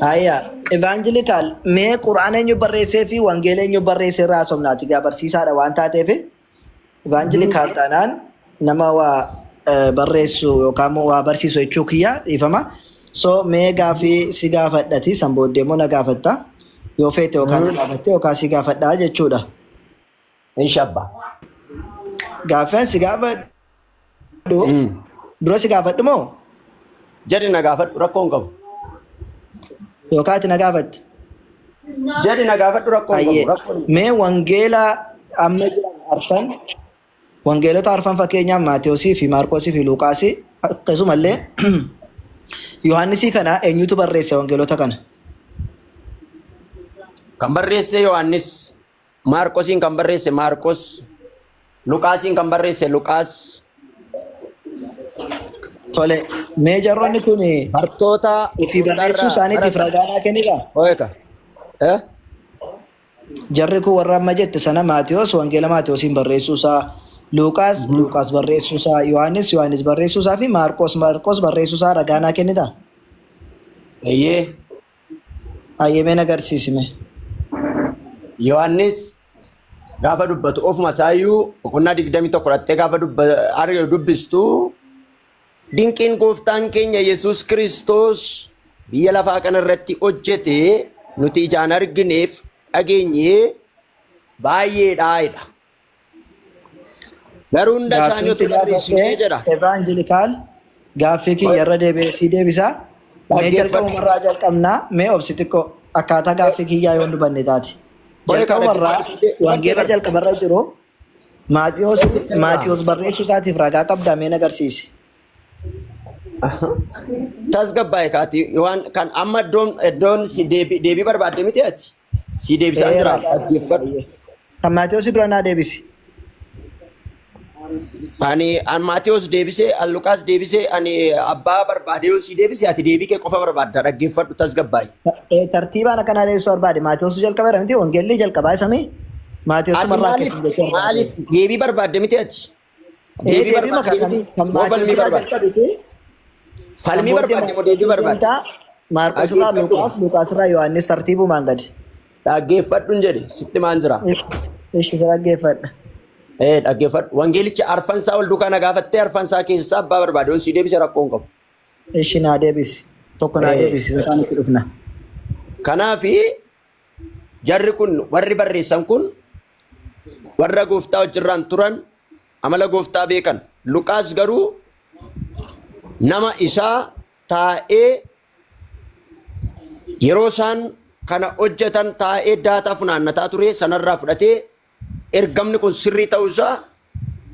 Ayya, evangelical mee quraana eenyu barreessee fi wangeela eenyu barreessee irraa somnaati gaa barsiisaadha waan taateef evangelical taanaan nama waa barreessu yookaan immoo waa barsiisu jechuu kiyya dhiifama. So mee gaafii si gaafadhati san booddee immoo na gaafatta yoo feete yookaan na gaafatte yookaan si gaafadhaa jechuudha. Inshabba. Gaaffiin si gaafadhu dura si gaafadhu moo? Jadi na gaafadhu rakkoon qabu. Yookaan ati na gaafatte? Jadi na gaafadhu rakkoon qabu. Mee wangeela amma jiran arfan wangeelota arfan fakkeenyaaf Maatewosii fi Maarqosii fi Luuqaasii akkasumallee Yohaannisii kana eenyutu barreesse wangeelota kana? Kan barreesse Yohaannis, Maarqosiin kan barreesse Maarqos, Luqaasiin kan barreesse Luqaas. Tole, mee jarroonni kun bartoota fi barreessuu isaaniitiif ragaa kennidha. Ho'eeka. Jarri kun warra amma jette sana Maatewos wangeela Maatewosiin barreessuu isaa, Luqaas barreessuu isaa, Yohaannis barreessuu isaa fi Maarqos barreessuu isaa ragaa kennidha. Ayyee mee agarsiisime. Yohaannis gaafa dubbatu ofuma isaayyuu boqonnaa 21 fudhattee gaafa dubbistu dinqiin gooftaan keenya Yesuus Kiristoos biyya lafaa kana irratti hojjete nuti ijaan argineef dhageenyee baay'eedha jedha. Garuu hunda isaanii osoo barreessinee jedha. Evangelikaal gaaffii kiyya irra deebi'ee deebisaa. Mee jalqabumarraa jalqabnaa mee obsi xiqqoo akkaataa gaaffii kiyyaa yoo dubanne taate. Jalqabumarraa wangeela jalqabarra jiru Maatiyos barreessuu isaatiif ragaa qabdaa mee agarsiisi. Tasgabbaa'e kaati waan kan amma iddoon si deebii barbaadde miti ati si deebisaa jira dhaggeeffadhu. Kan Maatiyos dura naa deebisi. Ani Maatiyos deebisee Luqaas deebisee ani abbaa barbaadee si deebisee ati deebii kee qofa barbaadda dhaggeeffadhu tasgabbaa'e. Tartiibaan akkanaa deebisuu barbaade Maatiyos jalqabeera miti wangeelli jalqabaa isamii Maatiyos marraa keessi jechuudha. Maaliif deebii barbaadde miti ati? Deebii barbaadde miti. Falmii barbaadde. Falmii barbaadde moo deebii barbaadde? Maarqos irraa Luqaas irraa Yohaannis tartiibumaan gadi. Dhaggeeffadhuun jedhe sitti maan jira? Ishee dhaggeeffadha. Dhaggeeffadhu. Wangeelicha arfansaa ol duukaa na gaafattee arfansaa keessaa abbaa barbaade si deebise rakkoon qabu. Ishee naa deebisi. Tokko naa deebisi sakaan itti dhufna. Kanaafi jarri kun warri barreessan kun warra gooftaa wajjirraan turan amala gooftaa beekan. Luqaas garuu nama isaa taa'ee yeroo isaan kana hojjetan taa'ee daataa funaannataa ture sanarraa fudhatee ergamni kun sirrii ta'uusaa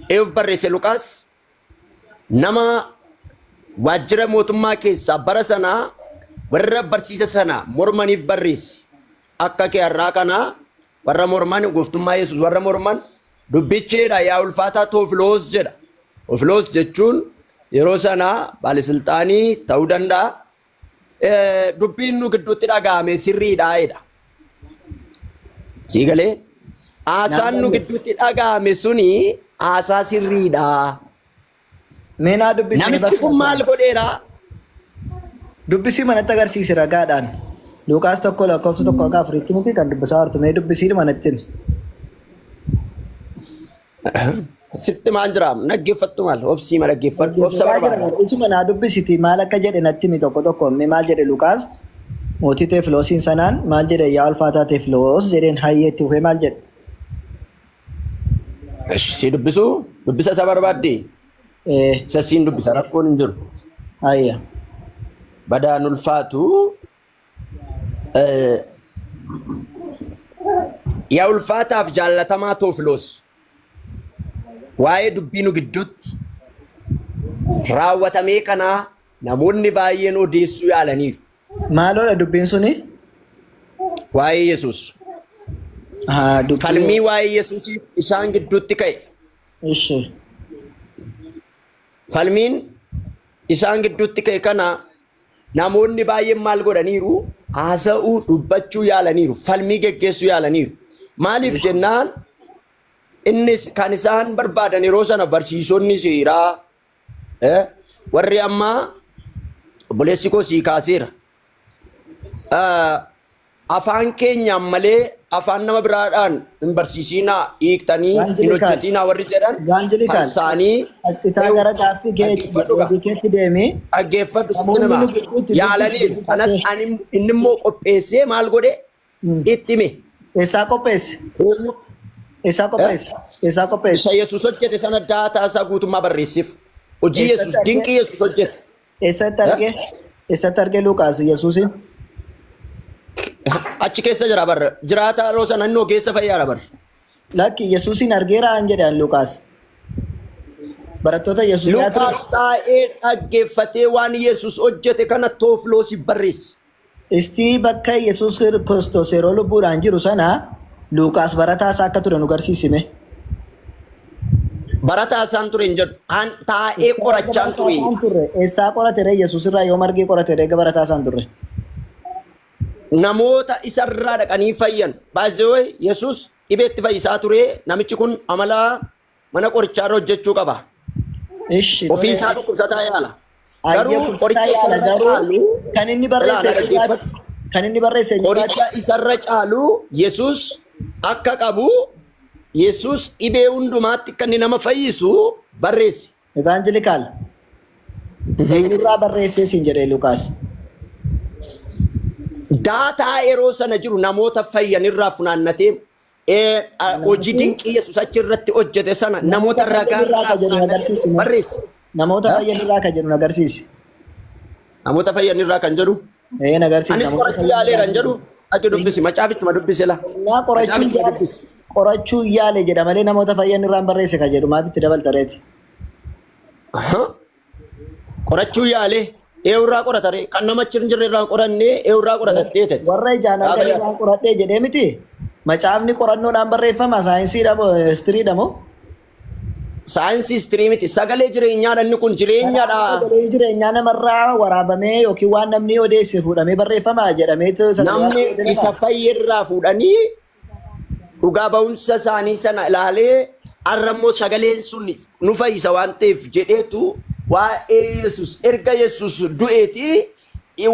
eeyuuf barreesse Luqaas nama waajjira mootummaa keessaa bara sanaa warra barsiisa sana mormaniif barreesse. Akka kee har'aa kanaa warra morman gooftummaa Yesuus warra morman dubbicheedha yaa ulfaataa Toofiloos jedha. Toofiloos jechuun yeroo sanaa baalisilxaanii ta'uu danda'a. Dubbiin nu gidduutti dhaga'ame sirriidha jedha. Siigalee haasaan nu gidduutti dhaga'ame suni haasaa sirriidha. Meenaa dubbisii namichi kun maal godheera? Dubbisii manatti agarsiisi ragaadhaan. Luqaas tokko lakkoofsa tokko akka afuritti miti kan dubbisaa jirtu mee dubbisii manatti himi. Sitti maan jira dhaggeeffattu maal obsii ma dhaggeeffadhu obsa barbaada. Isuma naa dubbisiti maal akka jedhe natti himi tokko tokko mee maal jedhe Luqaas mootii Teefiloosiin sanaan maal jedhe yaa ulfaataa Teefiloos jedheen hayyeetti ufee maal jedhe. Si dubbisa isa barbaadde. Isa siin dubbisa rakkoon hin jiru. Ayya. Badaan ulfaatu yaa ulfaataaf jaallatamaa Toofiloos waa'ee dubbii nu gidduutti raawwatamee kanaa namoonni baay'een odeessuu yaalaniiru. Maaloodha dubbiin suni? Waa'ee Yesuus. Falmii waa'ee Yesuus isaan gidduutti ka'e. Falmiin isaan gidduutti ka'e kana namoonni baay'een maal godhaniiru? Haasa'uu dubbachuu yaalaniiru. Falmii geggeessuu yaalaniiru. Maaliif jennaan innis kan isaan barbaadan yeroo sana barsiisonni seeraa warri ammaa obboleessi koo sii kaaseera. afaan keenyaan malee afaan nama biraadhaan hin barsiisinaa hiiktanii hin hojjetinaa warri jedhan kan isaanii dhaggeeffadhu sitti nama yaalanii kanas ani inni immoo qopheessee maal godhe itti hime. Eessaa qopheesse? Eessaa qopheesse? Eessaa qopheesse? Isa Yesuus hojjete sana daataa isaa guutummaa barreessiif. Hojii Yesuus dinqii Yesuus hojjete. Eessatti argee? Eessatti argee Luqaas Yesuusin? Achi keessa jira barra. Jiraata yeroo sana inni ogeessa fayyaadha barra. Lakki Yesuusin argeera an jedhan Luqaas. Barattoota Yesuus Luqaas taa'ee dhaggeeffatee waan Yesuus hojjete kana Toofiloosi barreesse. Istii bakka Yesuus Kiristoos yeroo lubbuudhaan jiru sana Luqaas barataa isaa akka ture nu garsiisime. Barataa isaan ture hin jedhu. An taa'ee qorachaan ture. Eessaa qorate ree Yesuus irraa yoo margee qorate ree barataa isaan ture. Namoota isarraa dhaqanii fayyan. Baay'ee Yesuus dhibeetti fayyisaa ture. Namichi kun amala mana qorichaa irra hojjechuu qaba. Ofii isaa dhukkubsataa yaala. Garuu qoricha isarra caalu kan inni barreesse qoricha isarra caalu Yesuus akka qabu Yesuus dhibee hundumaatti kan nama fayyisu barreesse. Evangelikaal. Eenyurraa barreessee siin jedhee Luqaas. Daataa yeroo sana jiru namoota fayyanirraa funaannatee hojii dinqii Yesuus achirratti hojjete sana namoota ragaa barreesse. Namoota fayyanirraa kan jedhu agarsiisi. Namoota fayyanirraa kan jedhu. Agarsiisi. Anis qorachuu yaaleera hin jedhu. Ati dubbisi macaafichuma dubbisi la. Qorachuu yaale jedha malee namoota fayyanirraan barreesse kan jedhu maaf itti dabaltareeti. Qorachuu yaale eewurraa qoratare kan namachi hin jirre irraa qorannee eewurraa qoratattee ta'e. Warra ijaan argaa qoradhee jedhee miti. Macaafni qorannoodhaan barreeffama saayinsiidha moo histiriidha moo? Saayinsii istiriimiti sagalee jireenyaadha inni kun jireenyaadha. Sagalee jireenyaa namarraa waraabamee yookiin waan namni odeesse fuudhamee barreeffama jedhameetu. Namni isa fayyirraa fuudhanii dhugaa ba'umsa isaanii sana ilaalee arrammoo sagaleen sun nu fayyisa waan ta'eef jedheetu waa'ee Yesuus erga Yesuus du'eeti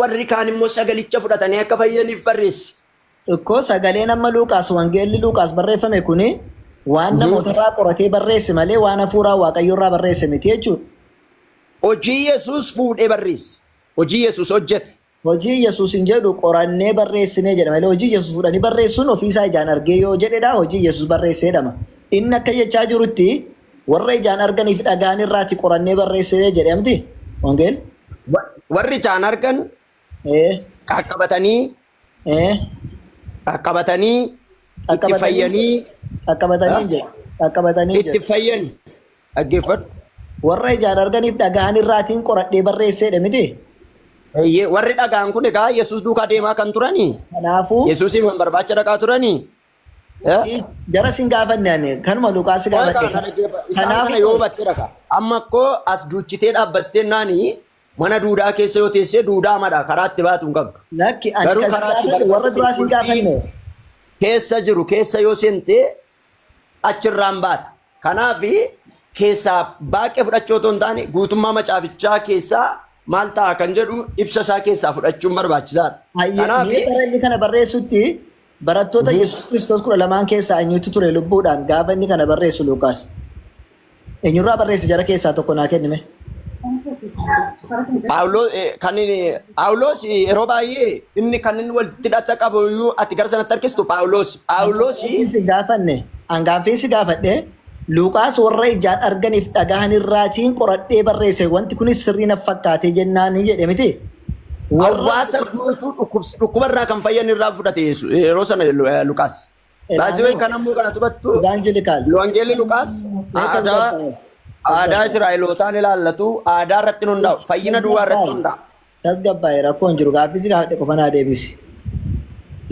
warri kaan immoo sagalicha fudhatanii akka fayyaniif barreesse. Ikkoo sagaleen amma Luqaas wangeelli Luqaas barreeffame kuni. Waan namoota irraa qoratee barreesse malee waan hafuuraa Waaqayyo irraa barreesse miti jechuudha. Hojii Yesuus fuudhee barreesse. Hojii Yesuus hojjete. Hojii Yesuus hin jedhu qorannee barreessinee jedha malee hojii Yesuus fuudhanii barreessuun ofiisaa ijaan argee yoo jedhedha hojii Yesuus barreessee jedhama. Inni akka jechaa jirutti warra ijaan arganiif dhagaan irraati qorannee barreessinee jedhamti. Wangeel? Warri ijaan argan qaqqabatanii itti fayyanii. Qaqqabatanii itti fayyani dhaggeeffadhu. Warra ijaan arganiif dhagaan irraatiin qoradhee barreesseedha miti. Warri dhagaan kun egaa Yesuus duukaa deemaa kan turanii. Kanaafuu Yesuusiin kan barbaacha dhaqaa turanii. Jara sin gaafanne kanuma Luqaas gaafatte. Kanaafuu yoo batte dhaqa. Amma akkoo as duuchitee dhaabbattee naanii mana duudaa keessa yoo teessee duudaa madha karaa itti baatu hin qabdu. Lakki ani warra duraa sin gaafanne. Keessa jiru keessa yoo seentee achirraan baata. Kanaaf keessaa baaqee fudhachuu otoo hin taane guutummaa macaafichaa keessaa maal ta'a kan jedhu ibsa isaa keessaa fudhachuun barbaachisaadha. Kanaaf inni kana barreessutti barattoota Yesuus Kiristoos 12 keessaa eenyutu ture lubbuudhaan gaafa inni kana barreessu Luqaas. Eenyurraa barreesse jara keessaa tokko naa kennime. Paawuloos yeroo baay'ee inni kan inni walitti hidhata qabu ati gara sanatti harkistu Paawuloos gaafanne hangaaffiinsi gaafadhe Luqaas warra ijaan arganiif dhagaan irraatiin qoradhee barreesse wanti kunis sirrii na fakkaatee jennaan jedhe miti. Hawaasa guutuu dhukkubarraa kan fayyan irraa fudhate yeroo sana Luqaas. Baay'ee kan ammoo kana tubattu Wangeelli Luqaas aadaa Israa'elootaan ilaallatu aadaa irratti hundaa'u fayyina duwwaa irratti hundaa'u. Tasgabbaa'ee rakkoon jiru gaaffiisi gaafadhe qofa naa deebisi.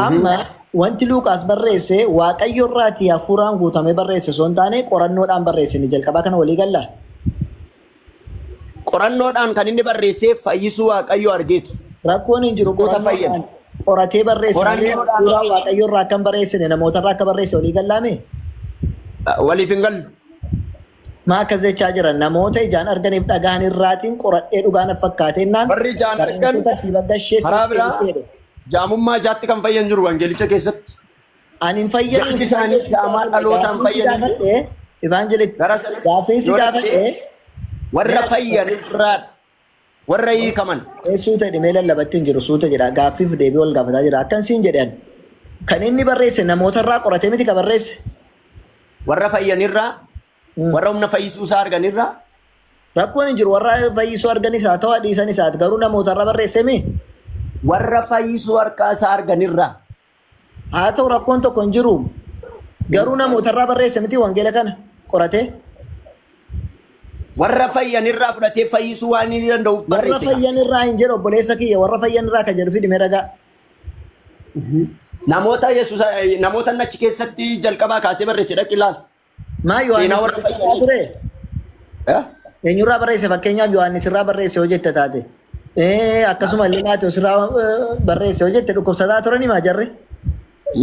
Amma wanti Luqaas barreesse Waaqayyo irraatii hafuuraan guutamee barreesse osoo hin taane qorannoodhaan barreesse ni jalqabaa kana walii gallaa. Qorannoodhaan kan inni barreessee fayyisuu Waaqayyo argeetu. Rakkoon hin jiru qoratee barreesse hafuuraa Waaqayyo irraa akka barreessine namoota irraa akka barreesse walii gallaame. Waliif hin gallu. Maa akkas jechaa jiran namoota ijaan arganiif dhagaan irraatiin qoradhee dhugaan fakkaatennaan warri ijaan argan karaa biraa jaamummaa jaatti kan fayyan jiru wangeelicha keessatti. Ani hin fayyadu. Jaamni isaanii jaamaa dhalootaan fayyadu. Evangelik Gara sana gaaffiinsi yoo gaafadhe warra fayyan irraa warra hiikaman. suuta dhimee lallabatti hin jiru suuta jedha gaaffiif deebii wal gaafataa jira akkan siin jedhan kan inni barreesse namoota irraa qoratee miti ka barreesse. Warra fayyan irraa warra humna fayyisuu isaa argan irraa Rakkoon hin jiru warra fayyisuu arganis haa ta'u dhiisanis haa ta'u garuu namoota irraa barreesse mi warra fayyisuu harkaa isaa argan irraa haa ta'u rakkoon tokko hin jiru garuu namoota irraa barreesse miti wangeela kana qoratee. warra fayyan irraa fudhatee fayyisuu waan inni danda'uuf Warra barreesse. fayyan irraa hin jedhu obboleessa kiyya warra fayyan irraa kan jedhu fidime ragaa. Namoota Yesuus namoota achi keessatti jalqabaa kaasee barreesse dhaqi ilaal. Maa Seenaa warra Yohaannis fayyanii. ture Eh? eenyurraa barreesse fakkeenyaaf Yohaannis irraa barreesse yoo jette taate akkasuma illee Maatewos irraa barreesse yoo jette dhukkubsataa turani maa jarre.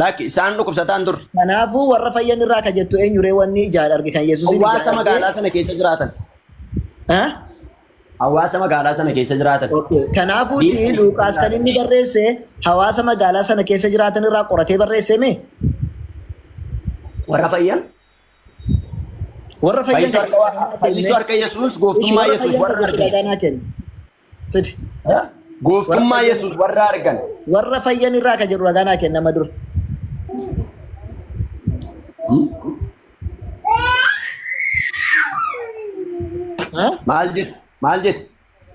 Lakki isaan dhukkubsataan dur. Kanaafuu warra fayyan irraa kan jettu eenyuree wanni ijaan arge kan Yesuusin Hawaasa magaalaa sana keessa jiraatan. Hawaasa magaalaa sana keessa jiraatan. Kanaafuu Dhiirri- Luuqaas kan inni barreesse hawaasa magaalaa sana keessa jiraatan irraa qoratee barreesse mee Warra fayyan. warra fayyan Fayyisuu harka Yesuus gooftummaa Yesuus warra argan. Fidi. Eh? Gooftummaa Yesuus warra argan. Warra fayyan irraa kan jedhu ragaa naa kenna nama dura. Maal jedhu? Maal jedhu?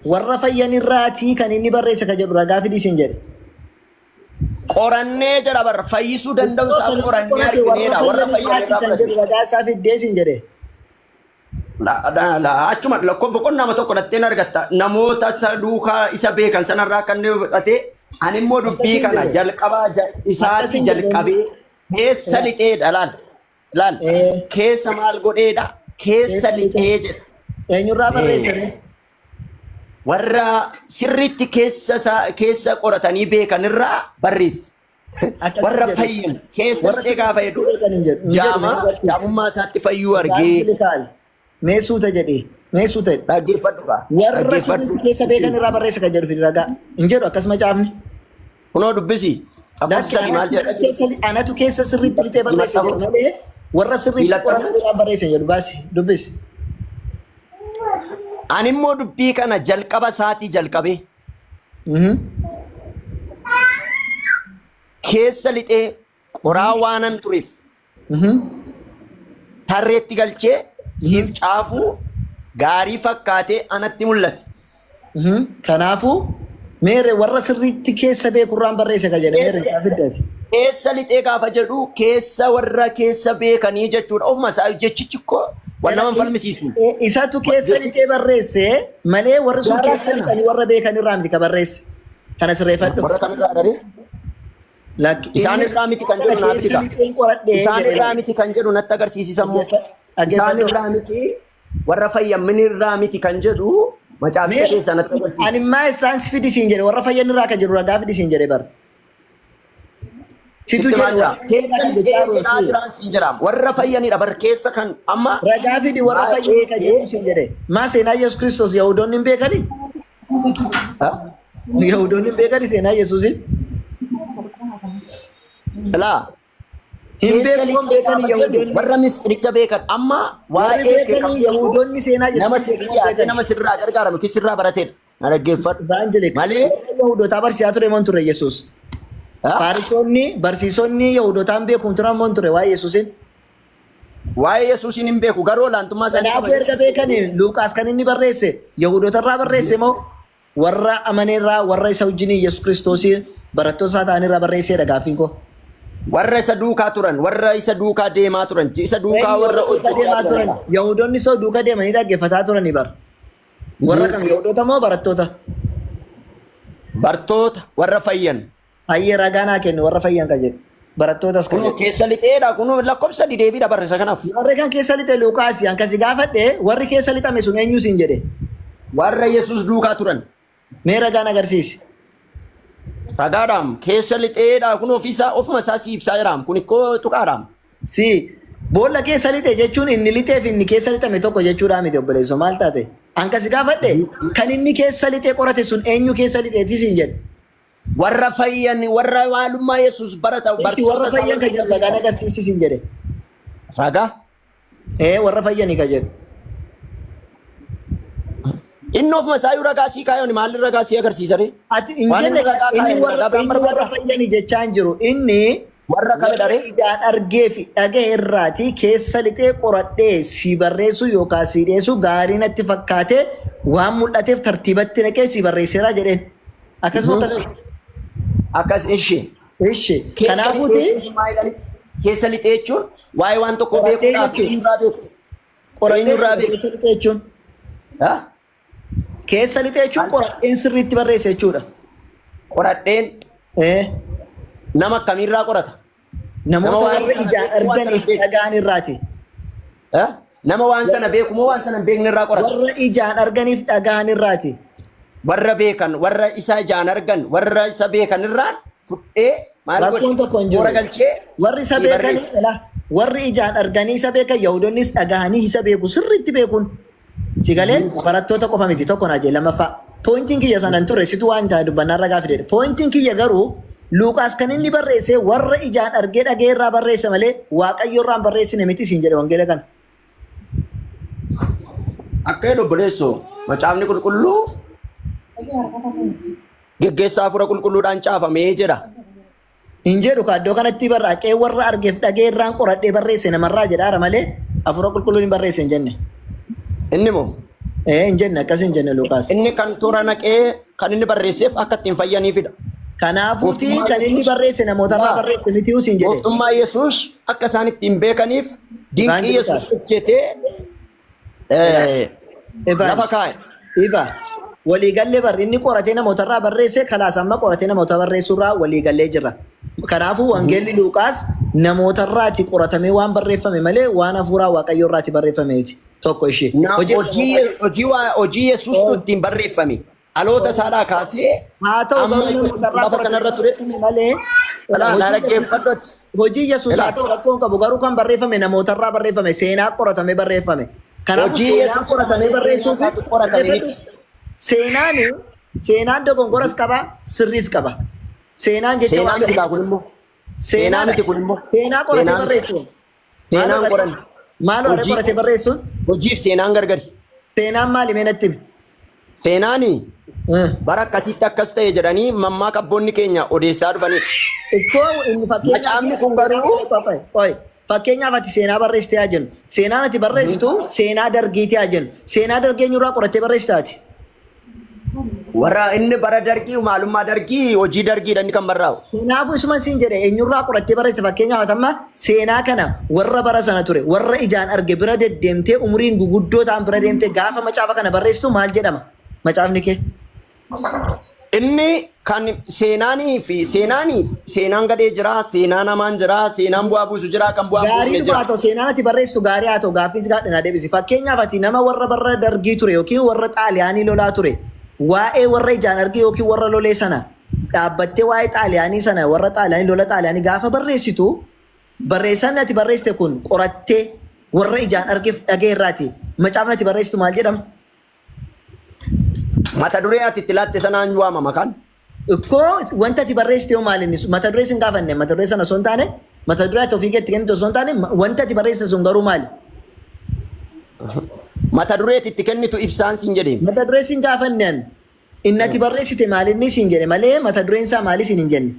Warra fayyan irraatii kan inni barreesse kan jedhu ragaa fidii siin jedhe. Qorannee jira barra fayyisuu danda'u isaa qorannee argineedha. Warra fayyan irraa kan jedhu fudhate. ragaa isaa fiddee siin jedhe. Achuma lakkoon boqonnaa nama tokko dhattee argatta. Namoota isa duukaa isa beekan sanarraa kan inni fudhate. Ani immoo dubbii kana jalqabaa isaatti jalqabee keessa lixeedha laal. Laal. Keessa maal godheedha? Keessa lixee jedha. Eenyurraa barreesse? Warra sirriitti keessa qoratanii beekan irraa barreesse. Warra fayyan keessa lixee gaafa jedhu jaamummaa isaatti fayyuu argee. Mee suuta jedhee mee suuta jedhe. Dhaggeeffadhu kaa. Warra sirriitti keessa beekan irraa barreesse kan jedhu fidi ragaa. Hin jedhu akkasuma caafni. Kunoo dubbisi. Abboossanii maal jedha? Anatu keessa sirriitti lixee barreesse jedhu malee warra sirriitti qoratan irraa barreesse jedhu baasi dubbisi. Ani immoo dubbii kana jalqaba isaatii jalqabee keessa lixee qoraa waanan tureef tarreetti galchee siif caafuu gaarii fakkaatee anatti mul'ate. Kanaafuu meere warra sirriitti keessa beekurraan barreesse kan jedhe meere isaa fiddeeti. Keessa lixee gaafa jedhu keessa warra keessa beekanii jechuudha. Ofuma isaa jechichi koo waan nama hin falmisiisu. Isatu keessa lixee barreesse malee warri sun keessa lixanii warra beekan irraa miti ka barreesse. Kana sirreeffadhu. Warra kamirraa dharee? Isaan irraa miti kan jedhu naaf tika. Isaan irraa miti kan jedhu natti agarsiisa immoo. Isaan irraa miti warra fayyamin irraa miti kan jedhu macaafa keessa natti agarsiisa. Ani maa isaan fidi siin jedhe warra fayyan irraa kan jedhu ragaa fidi siin jedhe bara. Situ jedhu keessa lixee jedhaa jiraan siin jiraam. Warra fayyanidha bar keessa kan amma. ragaa fidi warra fayyan kan jedhu siin jedhe. Maa seenaa Yesuus Kiristoos Yahudoonni hin beekani? Yahudoonni hin beekani seenaa Yesuusin? Laa. Hin beeku beekani Yahudoonni. Warra mistiricha beekan amma Warri beekani Yahudoonni seenaa nama Yesuusin sirraa nama sirraa gargaaramu ki sirraa barateedha. Na dhaggeeffadhu. Evangelik. Malee Yahudootaa barsiisaa ture moon ture Yesuus. Fariisonni barsiisonni Yahudootaan beekum turan moon ture waa'ee Yesuusin. waa'ee Yesuusin hin beeku garuu olaantummaa isaanii Kanaafuu erga beekani Luuqaas kan inni barreesse Yahudoota irraa barreesse moo warra amaneerraa warra isa wajjin Yesuus Kiristoosiin barattoota isaa ta'an irraa barreesseedha gaaffiin koo. warra isa duukaa turan warra isa duukaa deemaa turan isa duukaa warra hojjechaa turan Yahudoonni isa duukaa deemanii dhaggeeffataa turanii bara. Warra kam Yahudoota moo barattoota? bartoota warra fayyan. Hayyee ragaa naa kennu warra fayyan kan jedhu. Barattootas kan Kunoo jedhu. keessa lixeedha kunoo lakkoofsa deebiidha barreessa kanaaf. Warri kan keessa lixe Luuqaas akkasi gaafadhe warri keessa lixame sun eenyu siin jedhe. Warra Yesuus duukaa turan. Mee ragaan agarsiisi. Ragaadhaam keessa lixeedha kun ofuma isaa si ibsaa jiraam kun ikkoo tuqaadhaam. Si boolla keessa lixe jechuun inni lixee fi inni keessa lixame tokko jechuudha miti obboleessa maal taate. Akkasi gaafadhe kan inni keessa lixee qorate sun eenyu keessa lixeeti siin jedhe. warra fayyan warra waalummaa Yesuus barata Ishi warra fayyan ka jedhu ragaan agarsiisisin jedhe. ragaa Warra fayyanii ka jedhu. inni of masaayuu ragaa sii kaayoon maalli ragaa sii agarsiisare Ati hin jenne inni warra fayyanii jechaa hin jiru. Inni warra kame dharee ijaan argee fi dhagahe irraati keessa lixee qoradhee si barreessu yookaan si dhiyeessu gaarii natti fakkaate waan mul'ateef tartiibatti naqee si barreesseera jedheen. Akkasuma akkas ishee Ishi. Kanaafuu keessa lixee jechuun waa'ee waan tokko beekuudhaaf eenyurraa beekte eenyurraa beekte keessa lixee jechuun keessa lixee jechuun qoradheen sirriitti barreesse jechuudha. qoradheen nama akkamiirraa qorata Namoota warra ijaan arganiif dhagaan irraati. nama waan sana beeku moo waan sana hin beekne irraa qorata Warra ijaan arganiif dhagaan irraati. warra beekan warra isa ijaan argan warra isa beekan irraan fudhee maal Rakkoon tokko hin jiru. godhe galchee Warri isa si beekan barreessa. warri ijaan arganii isa beekan Yahudonnis dhagahanii isa beeku sirriitti beekuun. Si galee barattoota qofa miti tokko naa jee lammaffaa. Pointiin kiyya sanan ture situ waan ta'a dubbannaa ragaa fidedha. Pointiin kiyya garuu Luuqaas kan inni barreesse warra ijaan argee dhagee irraa barreesse malee Waaqayyo irraan barreessine miti siin jedhe wangeela kana. akka jedhu obboleessoo macaafni qulqulluu geggeessaa hafuura qulqulluudhaan caafamee jedha. Hin jedhu iddoo kanatti barraaqee warra argeef dhagee irraan qoradhee barreesse namarraa jedhaara malee hafuura qulqulluun hin barreesse hin jenne. Inni moo Hin jenne akkas hin jenne Luuqaas. inni kan toora naqee kan inni barreesseef akka ittiin fayyaniifidha. Kanaafuuti kan inni barreesse namootarraa barreesse miti siin jedhe. Gooftummaa Yesuus akka isaan ittiin beekaniif dinqii Yesuus hojjetee lafa kaa'e. Ifa waliigallee barri inni qoratee namootarraa barreesse kalaas amma qoratee namoota barreessurraa waliigallee jirra. Kanaafuu wangeelli Luuqaas namootarraati qoratamee waan barreeffame malee waan hafuuraa Waaqayyoo irraati barreeffame miti. Tokko ishee. Hojii Yesuustu ittiin barreeffame. Dhaloota isaadhaa kaasee Haa ta'u amma lafa sanarra ture malee dhaggeeffadhutti. hojii Yesuus haa ta'u rakkoon qabu garuu kan barreeffame namootarraa barreeffame seenaa qoratamee barreeffame. Kanaafuu Hojii seenaa Yesuus qoratamee barreessuuf qoratame miti. seenaan dogongoras qaba sirriis qaba. Seenaan jecha Seenaa miti kun immoo. Seenaa miti kun immoo. Seenaa qoratee barreessuun. Seenaan qoran. Maaloo Hojii- qoratee barreessuun? Hojiif seenaan gargari. Seenaan maali mee natti himi? Seenaanii bara akkasitti akkas ta'e jedhanii mammaa qabboonni keenya odeessaa dhufanii. Ikkoo inni Macaafni kun garuu- fakkeenyaaf ati seenaa barreessitee haa jennu. Seenaan ati barreessitu seenaa dargiitii haa jennu. Seenaa dargii eenyurraa qorattee barreessitaati? Warra inni bara dargii maalummaa dargii hojii dargiidha inni kan barraa'u. Kanaafuu isuma siin jedhe eenyurraa qorattee barreessa fakkeenyaaf amma seenaa kana warra bara sana ture warra ijaan arge bira deddeemtee umriin guguddoo ta'an bira deemtee gaafa macaafa kana barreessitu maal jedhama macaafni kee? Inni kan seenaan gadhee jira, seenaan hamaan jira, seenaan bu'aa buusu jira, kan bu'aa buusne Gaarii jira. haa ta'u seenaan ati barreessitu gaarii haa ta'u gaaffiin gaadhina deebisi. Fakkeenyaaf ati nama warra bara dargii ture yookiin warra xaaliyaanii lolaa ture waa'ee warra ijaan arge yookiin warra lolee sana dhaabbattee waa'ee xaaliyaanii sana warra xaaliyaanii lola xaaliyaanii gaafa barreessitu barreessan ati barreessite kun qorattee warra ijaan argeef dhagee irraati. Macaafni ati barreessitu maal jedhama? Mata duree ati itti laatte sanaan waamama kan. Ikkoo wanta ati barreessite yoo maal inni mata duree sin gaafanne mata duree sana osoo hin taane mata duree ati ofii keetti kennitu osoo hin taane wanta ati barreessite sun garuu maali? Mata duree itti kennitu ibsaan siin jedhee. Mata duree sin gaafanneen inni ati barreessite maalinni siin jedhe malee mata dureen isaa maali siin hin jenne.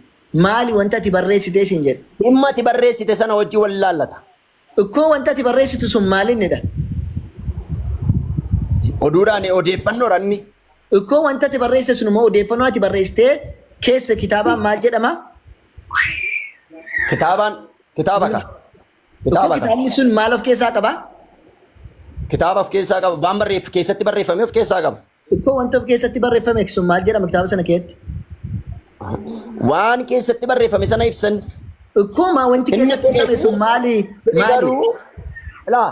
Maali wanta ati barreessite siin jedhe. Dhimma ati barreessite sana wajjin wal laallata. Ikkoo wanta ati barreessitu sun maalinnidha? Oduudhaan odeeffannoo ranni. Ikkoo wanta ati barreessite sun immoo odeeffannoo ati barreessitee keessa kitaabaan maal jedhama? Kitaaba ka. Ikkoo Kitaaba ka. kitaabni sun maal of keessaa qaba? Kitaaba of keessaa qaba. Waan keessatti barreeffame of keessaa qaba. Ikkoo wanta of keessatti barreeffame sun maal jedhama kitaaba sana keessatti? Waan keessatti barreeffame sana ibsan. Ikkoo maa wanti keessatti barreeffame sun maali? Garuu ilaa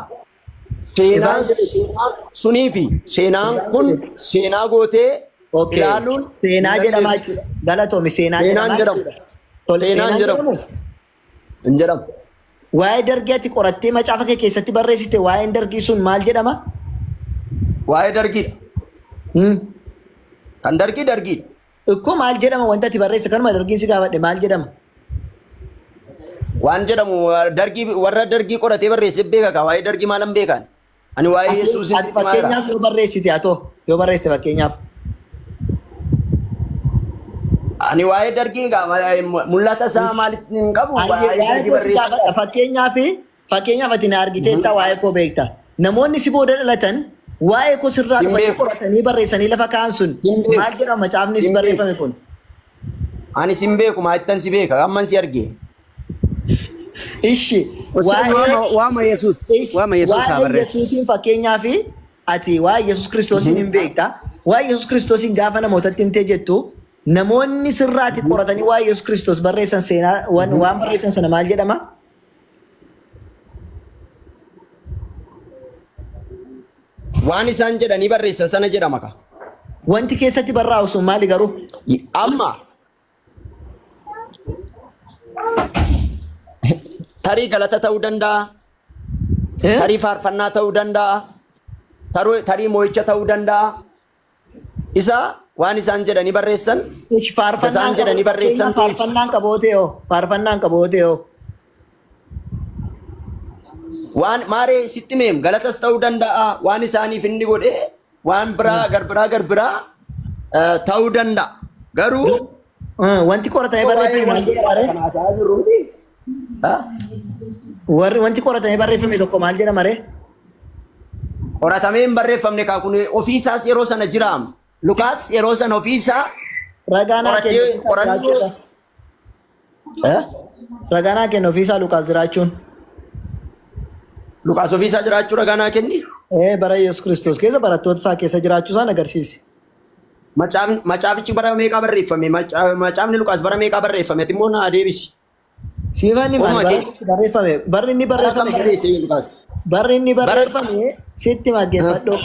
seenaan sunii fi seenaan kun seenaa gootee ilaaluun Seenaa jedhama jechuudha. Galatoomi seenaa Seenaan jedhama. jedhamu. Seenaan jedhamu. Hin jedhamu. Waa'ee dargii ati qorattee macaafa kee keessatti barreessite waa'een dargii sun maal jedhama? Waa'ee dargiidha. Kan dargii dargiidha. Ikkoo maal jedhama wanta ati barreesse kanuma dargiin si gaafadhe maal jedhama? Waan jedhamu dargii warra dargii qoratee barreesse beeka ka waa'ee dargii maalan beekan. Ani waa'ee Yesuusin Ati sitti maala. fakkeenyaaf yoo barreessite atoo yoo barreessite fakkeenyaaf. Ani waa'ee dargii mul'ata isaa maalitti hin qabu waa'ee dargii barreesse. Fakkeenyaaf ati na argiteetta waa'ee koo beekta. Namoonni si booda dhalatan waa'ee koo sirraa Hin dhufanii beeku. qoratanii barreessanii lafa kaa'an sun Hin beeku. maal jedhama macaafni si Hin barreeffame kun? Ani sin beeku maalittan si beeka amman si arge. Ishi Waama Yesuus. Waama Yesuus haa waa'ee barreessu. Yesuusiin fakkeenyaaf ati waa'ee Yesuus Kiristoosiin hin beekta. Waa'ee Yesuus Kiristoosiin gaafa namootatti himtee jettu namoonni sirraati qoratanii waa'ee Yesuus Kiristoos barreessan seenaa waan barreessan sana maal jedhama? Waan isaan jedhanii barreessan sana jedhama ka. Wanti keessatti barraa'u sun maali garuu? Amma tarii galata ta'uu danda'a. Tarii faarfannaa ta'uu danda'a. Tarii moo'icha ta'uu danda'a. Isa waan isaan jedhanii barreessan isaan jedhanii barreessan faarfannaan qaboote yoo faarfannaan qaboote yoo waan maaree sitti meem galatas ta'uu danda'a. Waan isaaniif inni godhe waan biraa garbiraa ta'uu danda'a. Garuu wanti qoratamee barreeffame maal jedhama ree? Warri wanti qoratamee barreeffame tokko maal jedhama ree? qoratamee hin barreeffamne kaa kun ofiisaas yeroo sana jiraam. Lukaas yeroo sana ofiisaa Raganaa kennu ofiisaa Lukaas jiraachuun. Lukaas ofiisaa jiraachuu raganaa kenni. Bara Yesuus Kiristoos keessa barattoota isaa keessa jiraachuu isaan agarsiisi. Macaafichi bara meeqaa barreeffame? Macaafni Lukaas bara meeqaa barreeffame? Ati immoo naa deebisi. Siifanni maal barreeffame? Barri inni barreeffame. Barri inni barreeffame sitti maggeeffadhu.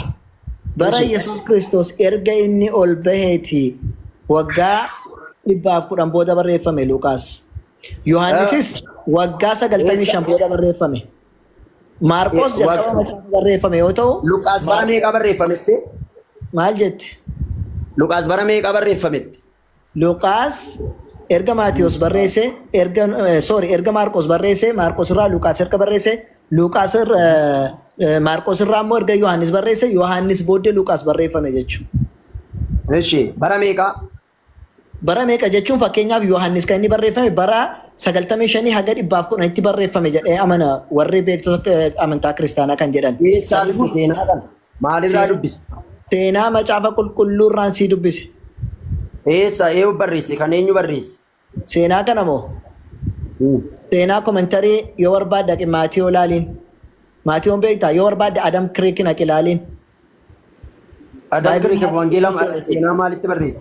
Bara Yesuus Kiristoos erga inni ol baheeti waggaa 110 booda barreeffame Lukaas. Yohaannisis waggaa 95 booda barreeffame. Maarqos jalqaba macaafa barreeffame yoo ta'u. Lukaas bara meeqaa barreeffametti? Maal jetti? Lukaas bara meeqaa barreeffametti? Lukaas erga Maatiyos barreesse, erga Maarqos barreesse, Maarqos irraa Lukaas erga barreesse, Lukaas Maarqos irraa immoo erga Yohaannis barreesse, Yohaannis booddee Lukaas barreeffame jechuudha. Eshi bara meeqaa? Bara meeqa jechuun fakkeenyaaf Yohaannis kan inni barreeffame bara 95 haga 110tti barreeffame jedhee amana warri beektota amantaa kiristaanaa kan jedhan. Eessaafis seenaa kana maalirraa dubbiste? Seenaa macaafa qulqulluu irraan sii dubbise. Eessa eenyu barreesse? Kan eenyu barreesse? Seenaa kana moo? Seenaa komentarii yoo barbaadde Maatiyoo ilaaliin. Maatiyoon beektaa yoo barbaadde Adam Kiriikin haqi ilaaliin. Adam Kiriik wangeela seenaa maalitti barreesse?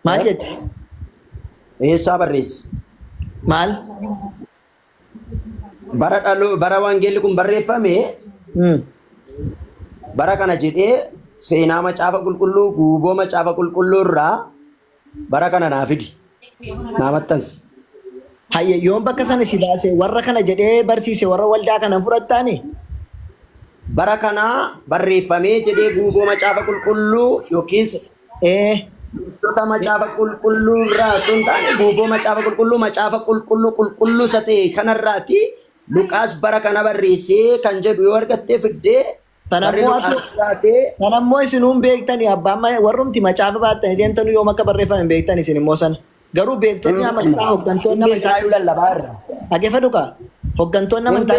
Maal jetti? Eessaa barreesse? Maal? Bara wangeelli kun barreeffame bara kana jedhee seenaa macaafa qulqulluu guuboo macaafa qulqulluu irraa bara kana naa fidi. Naa maxxansi. Hayye yoon bakka sana si baase warra kana jedhee barsiise warra waldaa kana fudhattaani? Bara kana barreeffamee jedhee guuboo macaafa qulqulluu yookiis Tota macaafa qulqulluu irraa tun taane guuboo macaafa qulqulluu isa ta'e kanarraati Lukaas bara kana barreessee kan jedhu yoo argattee fiddee sanammoo isinuun beektanii abbaan warrumti macaafa baattanii deemtanuu yoom akka barreeffame beektanii isin immoo sana garuu beektonni amantaa hooggantoonni amantaa dhageeffadhu kaa hooggantoonni amantaa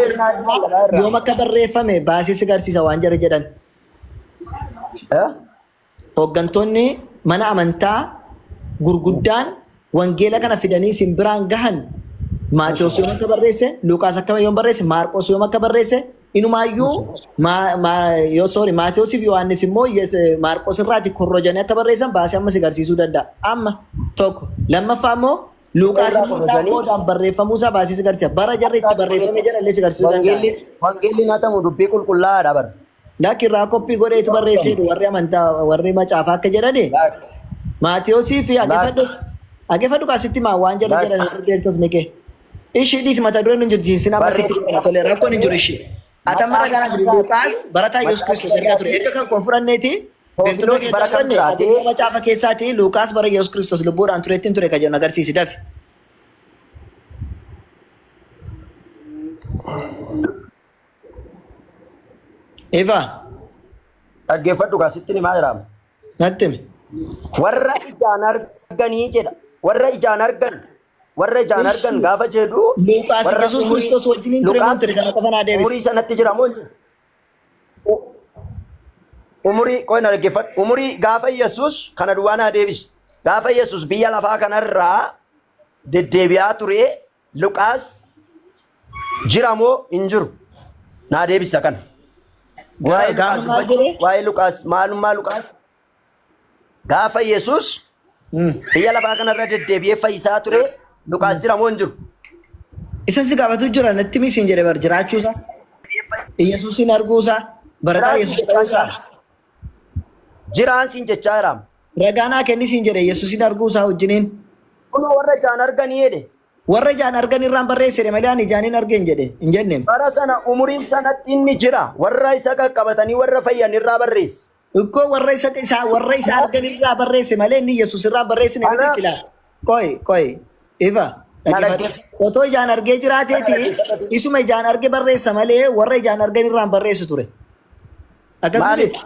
yoom akka barreeffame baasii si agarsiisa waan jara jedhan hooggantoonni mana amantaa gurguddaan wangeela kana fidanii isin biraan gahan Maatiyos yoom akka barreesse, Lukaas akkama yoom barreesse, Maarqos yoom akka barreesse, inumaayyuu Maatiyos fi Yohaannis immoo Maarqos irraati korrojanii akka barreessan baasee amma si agarsiisuu danda'a. Amma tokko lammaffaa immoo Lukaas immoo boodaan barreeffamuu isaa baasee si agarsiisa. Bara jarri itti barreeffame jedhallee si agarsiisuu danda'a. Wangeelli nyaatamu dubbii qulqullaa'aadha bara. Lakki irraa koppii godheetu barreesseedha warri amantaa warri macaafaa akka jedhani. Maatiyosii fi ageeffadhu kaasitti maa waan jala jedhan beektotni kee. Ishii dhiis mata dureen hin jiru jiinsin amma sitti tole rakkoon hin jiru ishii. Atamara gara Lukaas barataa Yesuus Kiristoos ergaa ture. Erga kan kun fudhanneeti Beektota keessaa fudhanne adeemsa macaafa keessaati Luuqaas bara Yesuus Kiristoos lubbuudhaan tureettiin ture kan jedhu agarsiisi dafi. Eva. Dhaggeeffadhu kaasitti himaa jiraama. Natti himi. Warra ijaan arganii jedha. Warra ijaan argan gaafa jedhu. Luuqaas Yesuus Kiristoos wajjiniin ture moo ture kana qofaan adeemsi. Umurii sanatti jira moo umurii qoyna dhaggeeffadhu. Umurii gaafa Yesuus kana duwwaa naa deebisi. Gaafa Yesuus biyya lafaa kanarraa deddeebi'aa ture Luqaas jira moo hin jiru? Naa deebisa kana. Waa'ee Luqaas maalummaa Luqaas gaafa Yesuus biyya lafaa kanarra deddeebi'ee fayyisaa ture Luqaas jira moo hin jiru? Isa si gaafatu jira natti misiin jedhe bar jiraachuusaa Yesuusin arguusaa barataa Yesuus ta'uusaa jiraan siin jechaa jiraam. Ragaanaa kennisiin jedhe Yesuusin arguusaa wajjiniin. Kun warra ijaan arganii jedhe. Warra ijaan argan irraan barreessine malee ani ijaanin argeen jedhe hin jenneem. Bara sana umuriin sanatti inni jira warra isa qaqqabatanii warra fayyan irraa barreesse. Ikkoo warra isa argan irraa barreesse malee inni Yesuus irraa barreessine miti cila. Qoy Eva. Otoo ijaan argee jiraateeti isuma ijaan arge barreessa malee warra ijaan argan irraan barreessu ture. Akkasumas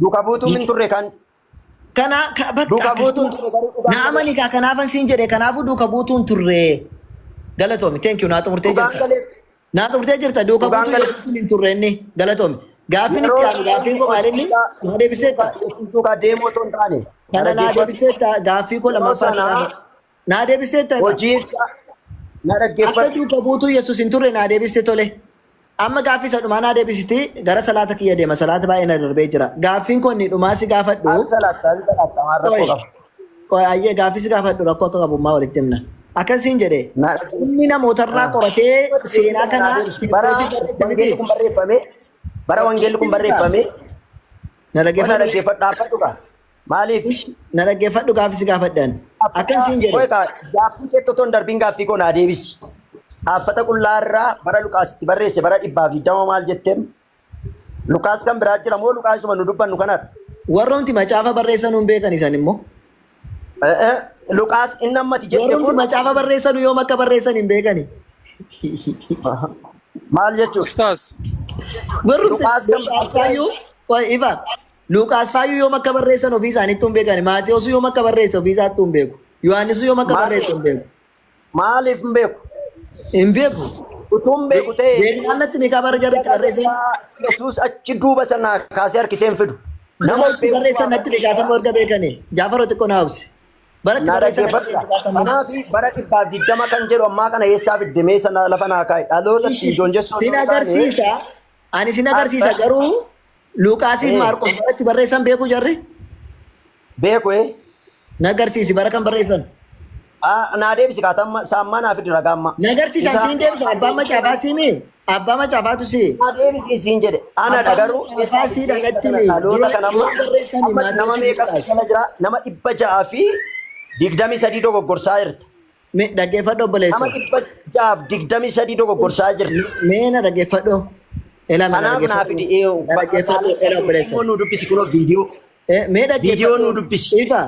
duuka buutuu min turre kan. Kana naamani kaa kanaafan siin jedhe kanaafuu duuka buutuun turre galatoomi thank you naa xumurtee jirta duuka buutuu Yesuusin hin turre inni galatoomi gaaffiin itti aanu gaaffiin koo maalinni naa deebiseetta duuka deemoo ton taane kana naa deebiseetta gaaffii koo lammaffaa naa deebiseetta hojiinsa na dhaggeeffadhu akka duuka buutuu Yesuus hin turre naa deebiste tole amma gaaffii isa dhumaa naa deebisiti gara salaata kiyya deema salaata baay'ee na darbee jira gaaffiin kun ni dhumaa si gaafadhu ayyee gaaffii si gaafadhu rakkoo akka qabummaa walitti himna akkasiin jedhe inni namootarraa qoratee seenaa kana bara wangeelli kun barreeffame na dhaggeeffadhu dhaabbatu kaa maaliif na dhaggeeffadhu gaaffii si gaafadhan akkasiin jedhe gaaffii keettotoon darbiin gaaffii koo naa deebisi. Affata qullaarraa bara Luqaasitti barreesse bara 220 maal jetteem Luqaas kan biraa jira moo Luqaasuma nu dubbannu kanadha. Warroomti macaafa barreessan hin beekan isan immoo. Luqaas inni ammati jette kun warroomti macaafa barreessan yoom akka barreessan hin beekani. Maal jechuun? Ustaas. Luqaas faayyuu Ifa Luqaas faayyuu yoom akka barreessan ofii isaaniitti hin beekani Maatiyoosu yoom akka barreesse ofii isaatti hin beeku Yohaannisu yoom akka barreesse hin beeku. Maaliif hin beeku? Hin beeku. Utuun beeku ta'e. Beeknaannatti meeqa bara jarritti barreessan. Yesuus achi duuba sana kaasee harkisee hin fidu. Nama barreessan natti beekaasan erga beekanii jaafaroo xiqqoo naa obsi. Baratti barreessan kanaaf bara 220 kan jedhu ammaa kana eessaa fidde mee sana lafa naa kaa'e dhaloota ijoon jessuun. Sin agarsiisa. Ani sin agarsiisa garuu Luqaasiin Maarqos baratti barreessan beeku jarri. Beeku Na agarsiisi bara kan barreessan. Naa deebisi kaatamma saammaa naa fidi ragaamma. Na agarsiisan siin deebisa abbaan macaafaa siimi. Abbaa macaafaatu si. Naa deebisi siin jedhe. Ana dhagaruu. Macaafa sii dhagatti mi. Dhaloota kanamma nama meeqa kana jira nama 623 dogoggorsaa jirta. Dhaggeeffadhu obboleessa. Nama 623 dogoggorsaa jirta. Mee na dhaggeeffadhu. Kanaaf naa fidi dhaggeeffadhu obboleessa. Nu dubbisi kunoo viidiyoo. Mee dhaggeeffadhu. Viidiyoo nu dubbisi. Ifa.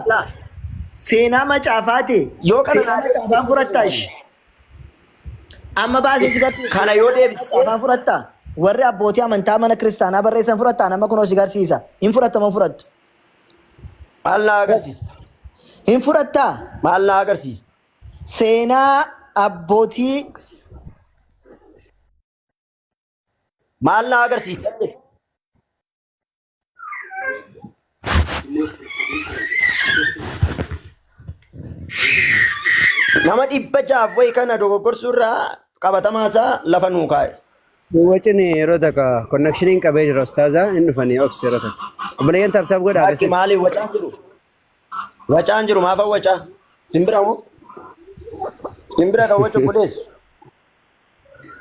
Seenaa macaafaati. Yoo kana seenaa macaafaan furattaash. Amma baasee si garsiisa. Kana yoo deebiste. Macaafaan furatta. Warri abbootii amantaa mana kiristaanaa barreessan furatta. Nama kunoo si garsiisa. Hin furatta moo furattu? Maal na agarsiisa? Hin furatta. Maal na agarsiisa? Seenaa abbootii. Maal na agarsiisa? Nama 600 wayi kana dogoggorsuurraa qabatamaasaa lafa nuu kaa'e. Wacini yeroo takka konnekshiniin qabee jira ustaazaa hin dhufanii obsi yeroo takka. Obboleeyyan taaptaap godhaa Akki maaliif wacaan jiru? Wacaan jiru maaf wacaa? Simbira moo? Simbira kan wacu kudeessu?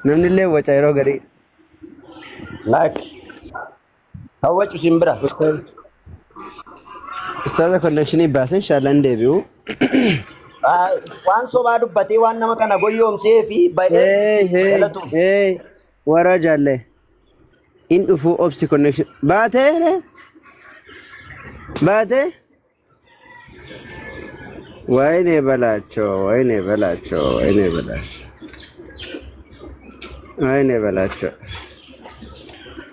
namni illee waca yeroo garii. Laakki. Kan wacu simbira. Ustaaza konnekshinii baasan shaallan deebi'u. Waan sobaa dubbatee waan nama kana goyyoomsee fi baay'ee warra jaalle in dhufu obsi connection baatee baate wayne balacho wayne balacho wayne balacho wayne balacho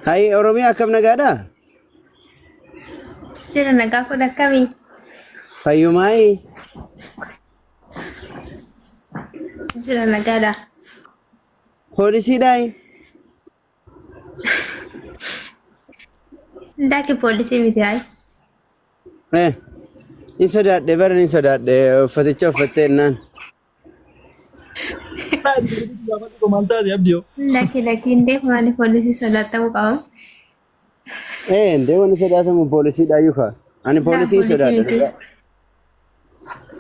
hay Oromiyaa akkam nagaadha Jira nagaa kun akkamii? fayyumaayi Jira nagaadha. poolisiidhaayi Ndaaki poolisii miti hayi. in sodaadhe bara in sodaadhe uffaticha uffattee ennaan Ndaaki hin deemu maali poolisii sodaatamuu qabu? deewwan sodaatamu poolisiidhaayyuu kaa ani poolisii sodaadhe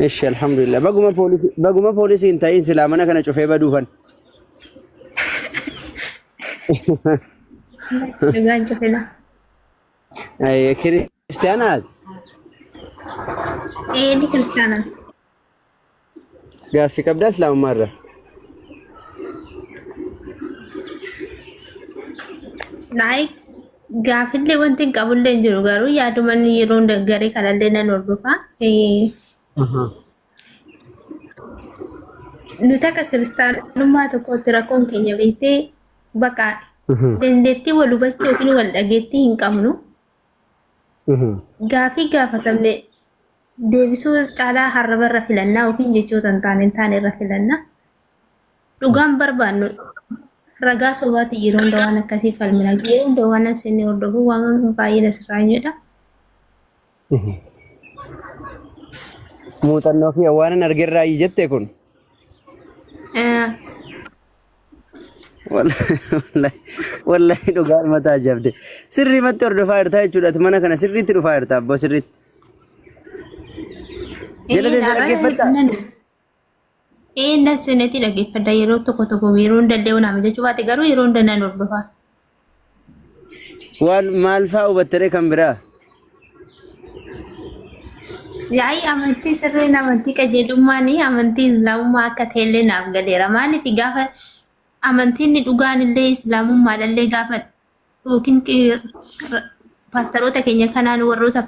ishi alhamdulillah baguma poolisii hin ta'in silaa mana kana cufee baduufan Dhugaan cufina. kiristiyaanaati Ni kiristaana. gaaffii qabdaa islaamummaarra Naayik gaafillee wanti hin qabullee hin jiru garuu yaaduman yeroo garee kanallee nan hordofa. Nuti akka kiristaanummaa tokkotti rakkoon keenya beektee bakka dandeettii wal hubachuu yookiin wal dhageettii hin qabnu. Gaafii gaafatamne deebisuu caalaa harraba irra filannaa yookiin jechoota hin taane irra filannaa. Dhugaan barbaannu ragaa sobaati yeroo hunda waan akkasii falmina. Yeroo hunda waan asii hordofu waan baay'ee asirraa hin jedha. muuxannoo fi waan argerraa jette kun wallahi dhugaan mataa jabde sirrii matti hordofaa jirtaa jechuudha mana kana sirriitti dhufaa jirta abboo sirriitti jala deessa dhaggeeffadha Inna seneti dhaggeeffadha yeroo tokko tokko yeroo hunda illee nama jechuu baate garuu yeroo hunda nan hordofaa. waan maal fa'aa hubattee kan biraa Yaa'ii amantii sirriin amantii qajeelummaan amantii islaamummaa akka ta'ellee naaf galeera. Maaliif gaafa amantiin dhugaan illee islaamummaadhallee gaafa yookiin paastaroota keenya kanaan warroota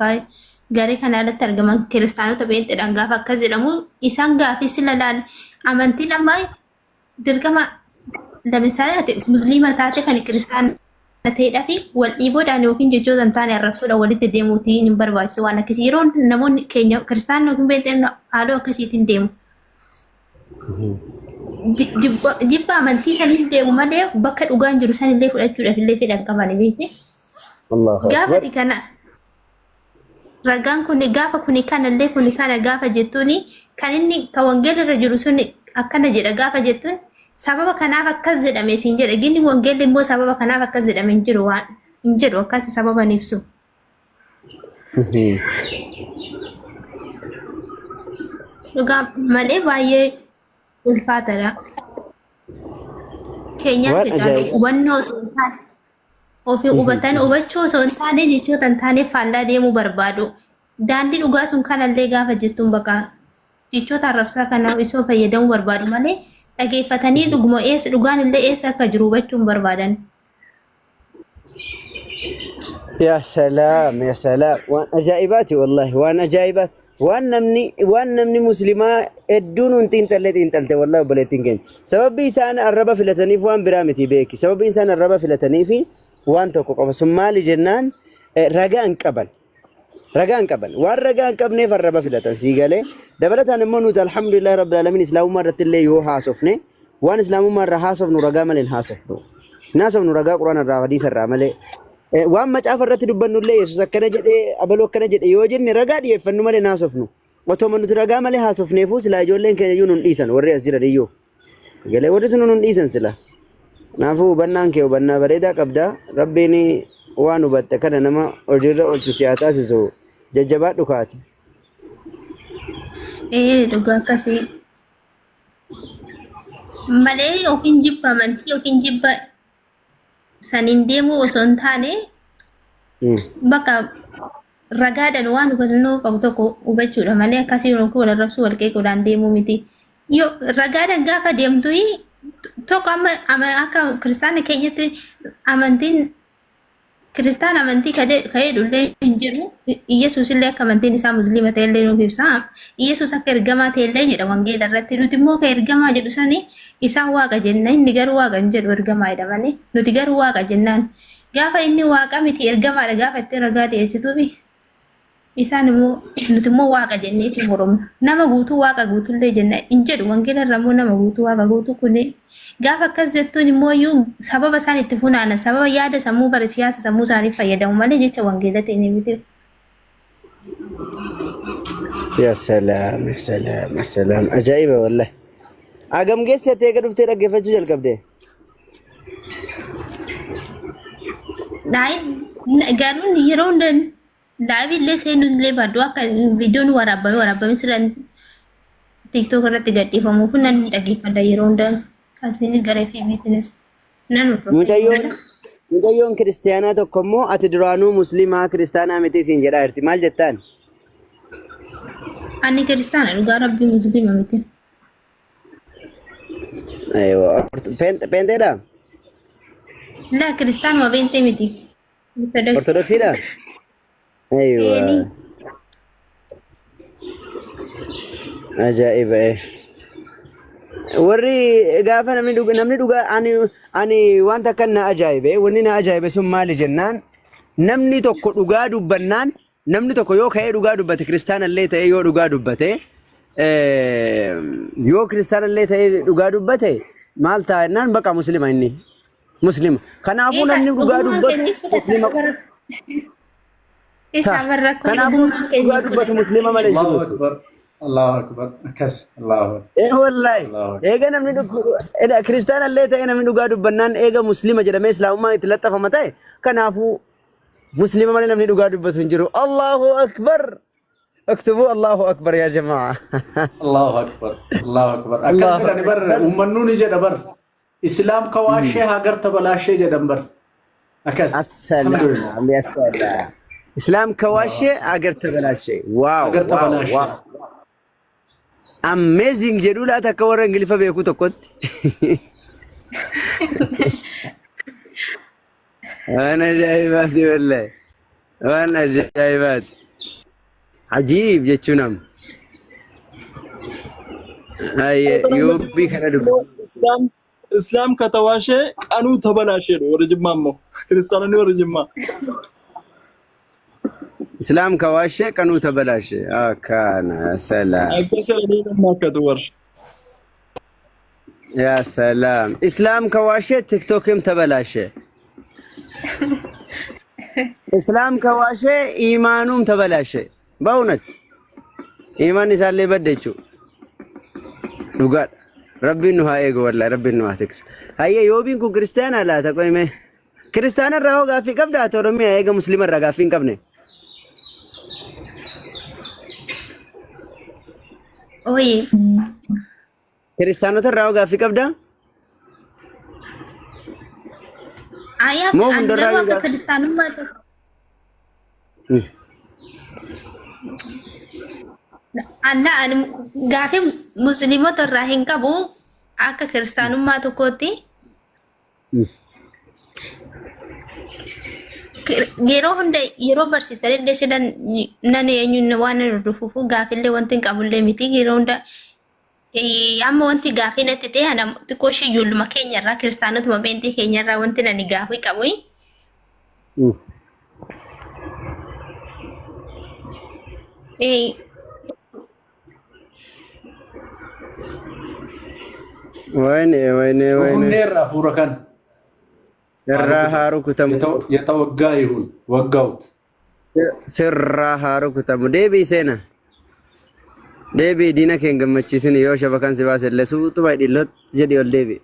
garee kanarratti argaman kiristaanota beenxeedhaan gaafa akkas jedhamu isaan gaafii silalaan amantiin amma dirqama lamisaanii ati musliima taate kan kiristaana ta'edhaa fi wal dhiiboodhaan yookiin jechoota hin taane arrabsuudhaan walitti deemuutiin hin barbaachisu waan akkasii yeroo namoonni keenya kiristaanni yookiin beenxeen haaloo akkasiitiin deemu. Jibba amantii saniif deemu malee bakka dhugaan jiru sanillee fudhachuudhaaf illee fedhan qaban beekte. Gaafa kana ragaan kun gaafa kuni kanallee kuni kana gaafa jettuuni kan inni ka wangeela irra jiru sun akkana jedha gaafa jettuun sababa kanaaf akkas jedhame siin jedha ginni wangeelli immoo sababa kanaaf akkas jedhame hin jiru waan hin jedhu akkas sababa ni ibsu. Dhugaa malee baay'ee ulfaataadha. Keenyaatti caalu hubannoo osoo hin taane ofii hubachuu osoo hin taane jechoota hin taane faallaa deemuu barbaadu. Daandii dhugaa sun kanallee gaafa jettuun bakka jechoota arrabsaa kanaaf isoo fayyadamuu barbaadu malee dhageeffatanii dhuguma eessa dhugaan illee eessa akka jiru hubachuun barbaadan. yaa salaam waan ajaa'ibaati wallahi waan ajaa'ibaati waan namni muslimaa hedduun hin xiinxalte wallahi obboleettiin keenya sababii isaan arraba filataniif waan biraa miti beeki sababii isaan arraba filataniif waan tokko qofa sun maali jennaan ragaa hin qaban waan ragaa hin qabneef arraba filatan sii galee dabalataan immoo nuti alhamdulillah rabbil alamin islaamummaa irratti illee yoo haasofne waan islaamummaa irraa haasofnu ragaa malee hin haasofnu ragaa quraana irraa hadiisa irraa malee waan macaafa irratti dubbannu illee yesus akkana jedhee abaluu akkana jedhe yoo jenne ragaa dhiyeeffannu malee hin haasofnu otoo nuti ragaa malee haasofneefuu silaa ijoolleen keenya iyyuu nun dhiisan warri as jiran iyyuu galee warri sun nun dhiisan sila naafuu hubannaan kee hubannaa bareedaa qabda rabbiin waan hubatte kana nama hojiirra oolchu si haa taasisu jajjabaadhu kaati. Dhugaa akkasii malee yookiin jibba amantii yookiin jibba saniin deemuu osoo hin taane bakka ragaadhaan waan hubannoo qabu tokko hubachuudha malee akkasii yookiin wal arrabsuu wal qeequudhaan deemuu miti. Yoo ragaadhaan gaafa deemtu tokko amma akka kiristaana keenyatti amantiin Kiristaan amantii ka'ee dhullee hin jiru. Iyesuus illee akka amantiin isaa musliima ta'ellee nuuf ibsa. Iyesuus akka ergamaa ta'ellee jedha wangeela irratti. Nuti immoo ka ergamaa jedhu sani isaan waaqa jenna. Inni garuu waaqa hin jedhu ergamaa jedhamani. Nuti garuu waaqa jennaan. Gaafa inni waaqa miti ergamaadha gaafa itti ragaa dhiyeessituufi. Isaan immoo nuti immoo waaqa jenneeti moromna. Nama guutuu waaqa guutuullee jenna hin jedhu wangeela irra immoo nama guutuu waaqa guutuu kunni. Gaafa akkas jettuun immoo iyyuu sababa isaan itti funaana sababa yaada sammuu bara siyaasa sammuu isaanii fayyadamu malee jecha wangeela ta'e ni miti. يا سلام يا سلام يا سلام عجائبة والله أقام قيس يتيقى دفتي رقي فجو جل قبده Lain garun yeroon dan laabii illee seenuu illee baaduu akka viidiyoon waraabame siraan TikTok irratti gadhiifamuuf nan dhaggeeffadha yeroon dan asinis garee fi biitines nan Mudayyoon kiristaanaa tokko immoo ati duraanuu musliimaa kiristaanaa miti siin jedhaa jirti maal jettaan? Ani kiristaana dhugaa rabbii musliima miti. Penteedha? La kiristaanuma beentee miti. Ortodoksiidha? Aywa. Ajaa'iba. Warri gaafa namni dhugaa ani wanta kan na ajaa'ibe wanni na ajaa'ibe sun maali jennaan namni tokko dhugaa dubbannaan namni tokko yoo ka'ee dhugaa dubbate kiristaanallee ta'ee yoo dhugaa dubbate yoo kiristaanallee ta'ee dhugaa dubbate maal ta'a jennaan baqa muslima inni muslima kanaafuu namni dhugaa dubbatu muslima kanaafuu dhugaa dubbatu muslima malee الله أكبر كس الله أكبر إيه والله إيه نمني كريستيان اللي تأي نمني دوغا دبنان إيه مسلمة جرا ما إسلام ما يتلطف متى كان عفو مسلمة ما نمني دوغا دبس نجرو الله أكبر اكتبوا الله أكبر يا جماعة الله أكبر الله أكبر أكسر أنا بر ومنوني جدا بر إسلام كواشة هاجر تبلاشه جدا بر أكس السلام يا سلام إسلام كواشة هاجر تبلاشه واو هاجر تبلاشه واو amazing jedhula takka warra ingilifa beeku tokkotti waan ajaa'ibaati wallahi waan ajaa'ibaati ajiib jechuun am yoobii kana dubbi islam katawaashee qanuu tabalaashee warra jimmaa immoo kiristaanonni warra jimmaa إسلام كواشة كانوا تبلاشه كان سلام يا سلام إسلام كواشة تيك توك يم تبلاشه إسلام كواشة إيمانهم تبلاشه باونت إيمان نسال لي بديشو نقول ربي إنه هاي والله ربي إنه هاتكس هاي يوبين كو كريستيانا لا تقولي مه كريستيانا راهو غافي كبدا تورمي هاي مسلم راهو غافين كبني Oye. Kiristaanota irraa gaaffii qabdaa? Ayah, anda waktu kiristaanummaa ta'u. Anda gaaffii musliimota irraa hin qabu akka kiristaanummaa tokkootti. Yeroo hunda yeroo barsiisan illee sidan nan eenyuun waan dhufuufu gaafillee wanti hin qabullee miti yeroo hunda amma wanti gaafii natti ta'e ana xiqqoo ishee ijoolluma keenyarraa kiristaanotuma beentii keenyarraa wanti nani gaafii qabu. Wayne. ሁኔራ ፉረከን Sirraa haa rukutamu. የተወጋ ይሁን ወጋውት Sirraa haa rukutamu. Deebii seena. Deebii diina keen gammachiisin yoo shabakan si baasellee suutuma dhilloot jedhi ol deebi.